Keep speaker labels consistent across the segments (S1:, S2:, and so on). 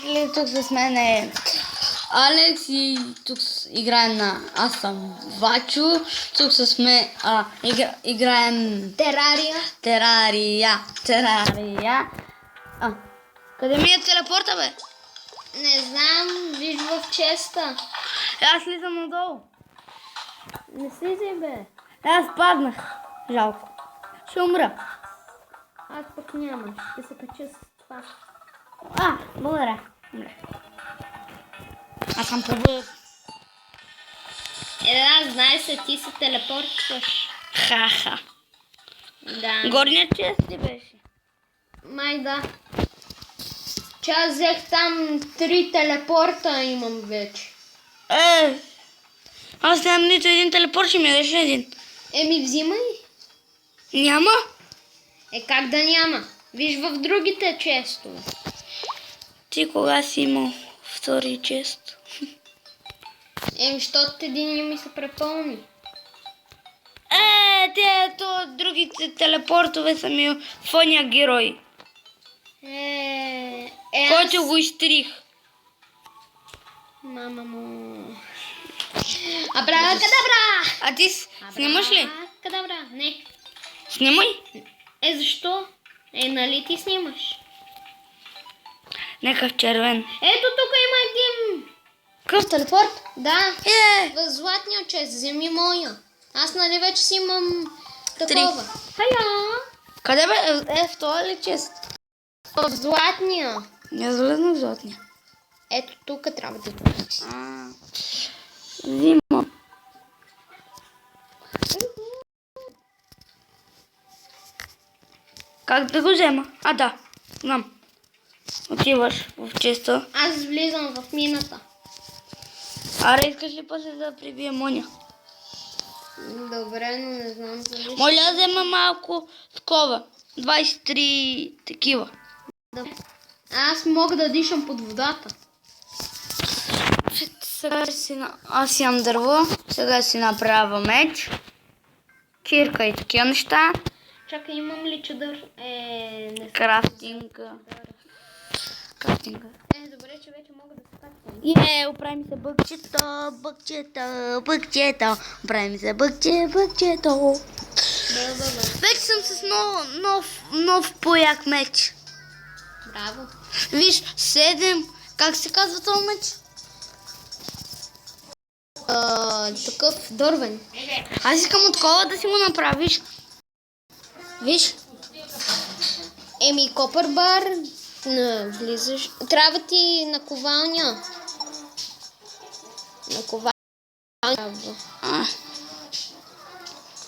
S1: приятели, тук с мен е Алекс и тук играем на... Аз съм Вачо, тук с мен играем... Терария. Къде ми е телепорта, бе?
S2: Не знам, виж в честа.
S1: Аз слизам надолу.
S2: Не слизай, бе.
S1: Аз паднах. Жалко. Ще умра.
S2: Аз пък няма. Ще се кача с това.
S1: Благодаря. Аз съм по-бърз.
S2: Знаеш се, ти се телепортваш.
S1: Ха-ха.
S2: Да.
S1: Горният чест ли беше?
S2: Май да. Че аз взех там 3 телепорта имам вече.
S1: Аз нямам нито един телепорт, ще ми дадеш един.
S2: Взимай.
S1: Няма?
S2: Как да няма? Виж в другите честове.
S1: Ти кога си имал втори чест?
S2: Защото един не ми се препълни.
S1: Другите телепортове са ми фония герой. Който го изтрих.
S2: Мама му. Абракадабра!
S1: А ти снимаш ли?
S2: Абракадабра, не.
S1: Снимай.
S2: Защо? Нали ти снимаш?
S1: Некъв червен.
S2: Ето тук има един.
S1: Какъв телепорт?
S2: Да. В златния чест, вземи моя. Аз нали вече си имам такова. Хая!
S1: Къде бе? В това ли чест?
S2: В златния.
S1: Не залезна в златния.
S2: Ето тук трябва да дойдеш.
S1: Взимам. Как да го взема? Да. Знам. Отиваш в честа.
S2: Аз влизам в мината.
S1: Аре, искаш ли после да прибия Моня?
S2: Добре, но не знам дали.
S1: Моля да взема малко такова. 23 такива.
S2: Да. Аз мога да дишам под водата.
S1: Аз имам дърво. Сега си направя меч. Кирка и такива неща.
S2: Чакай, имам ли чадър? Не
S1: Крафтинг.
S2: Добре, че вече мога да се качвам.
S1: Оправи ми се бъкчета. Оправи ми се бъкчето. Вече съм с нов пояк меч.
S2: Браво.
S1: Виж, 7. Как се казва този меч?
S2: Такъв дървен.
S1: Аз искам от кола да си го направиш. Виж.
S2: Копър бар. Влизаш. Трябва ти наковалня.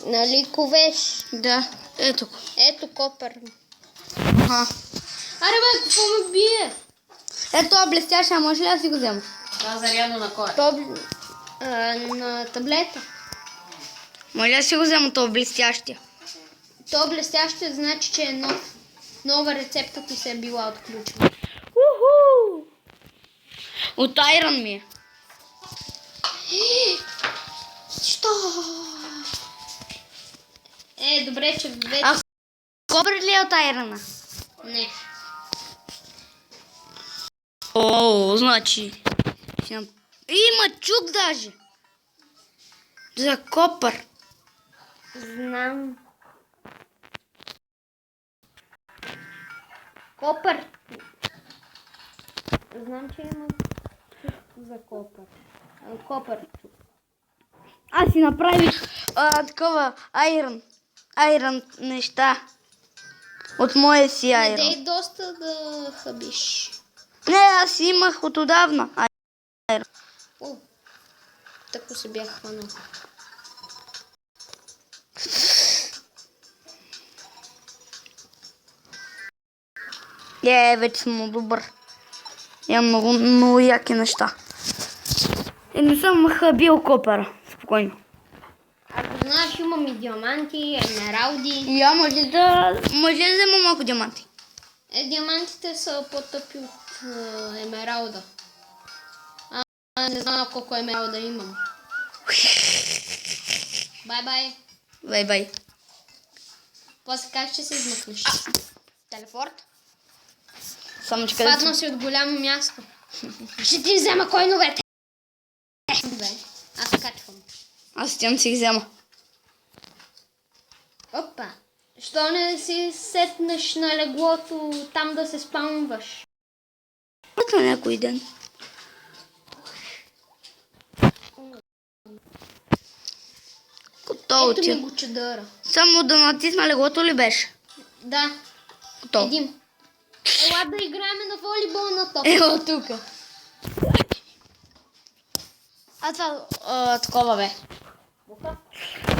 S2: Нали ковеш?
S1: Да, ето.
S2: Ето копър.
S1: Аре бе, какво ме бие? Ето блестящ, може ли да си го взема?
S3: Това зарядно на кой?
S2: На таблета.
S1: Може ли да си го взема това блестящия?
S2: То блестяще значи, че е нова рецепта ти се е била отключена.
S1: От Айрон ми е.
S2: Що? Добре, че вече...
S1: Кобър ли е от Айрона?
S2: Не.
S1: Значи... Има чук даже. За копър.
S2: Знам. Копър. Знам, че има чук за копър. Копър чук.
S1: Аз си направих такова айрон неща. От моя си айрон.
S2: Не дей доста да хабиш.
S1: Не, аз имах от отдавна айрон.
S2: Тако се бях хванал.
S1: Вече съм добър. Имам много яки неща. И не съм хабил копъра. Спокойно.
S2: Ако знаеш, имам и диаманти, емералди.
S1: Може ли да взема малко диаманти?
S2: Диамантите са по-тъпи от емералда. Не знам колко емералда имам. Бай-бай.
S1: Бай-бай.
S2: После как ще се измъкнеш?
S1: Телепорт. Само че къде
S2: Падна си от голямо място. Ще ти взема койновете. Аз качвам.
S1: Аз отивам си ги взема.
S2: Опа. Що не си сетнеш на леглото там да се спамваш?
S1: На някой ден. Готово
S2: Ето ми
S1: ти.
S2: го чадъра.
S1: Само да натисна леглото ли беше?
S2: Да.
S1: Готово.
S2: Едим. Ела да играем на волейболна топка.
S1: Ево тука. А това такова бе.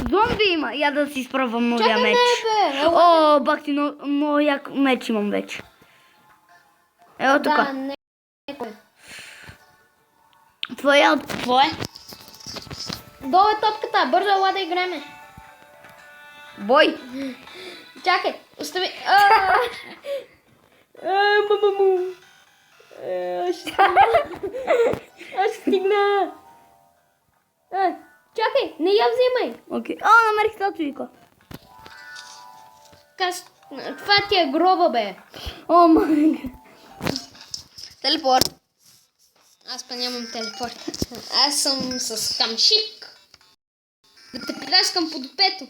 S1: Зомби има. Я да си изпробвам новия
S2: Чакай,
S1: меч.
S2: не, бе.
S1: О, бак ти, много як меч имам вече. Ево
S2: Да,
S1: тука.
S2: не.
S1: Твоя, твое?
S2: Долу е топката. Бързо ела да играем.
S1: Бой.
S2: Чакай. Остави. Мамаму. Аз ще стигна. Чакай, не я взимай.
S1: Окей. О, намерих статуйка.
S2: Това ти е гроба, бе.
S1: О, май. Телепорт.
S2: Аз па нямам телепорт. Аз съм с камшик. Да те приляскам по допето.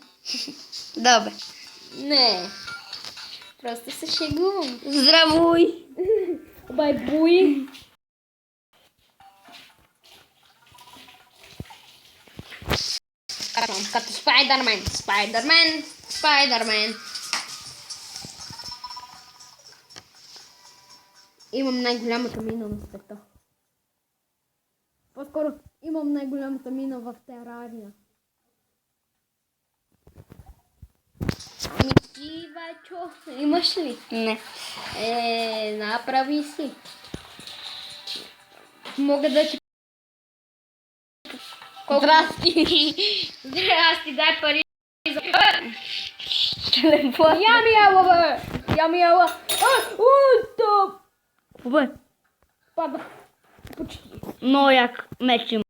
S1: Да, бе.
S2: Не. Просто се шегувам.
S1: Здравуй.
S2: Бай буй. Като Спайдърмен. Спайдърмен. Спайдърмен. Имам най-голямата мина на света. По-скоро имам най-голямата мина в терария. Ти, Вачо, имаш ли?
S1: Не.
S2: Направи си. Мога да ти...
S1: Здрасти.
S2: Здрасти, дай пари за...
S1: Телепорт.
S2: Ями ела, бе! Ями ела! Стоп!
S1: Бе.
S2: Пада. Почти.
S1: Много як меч има.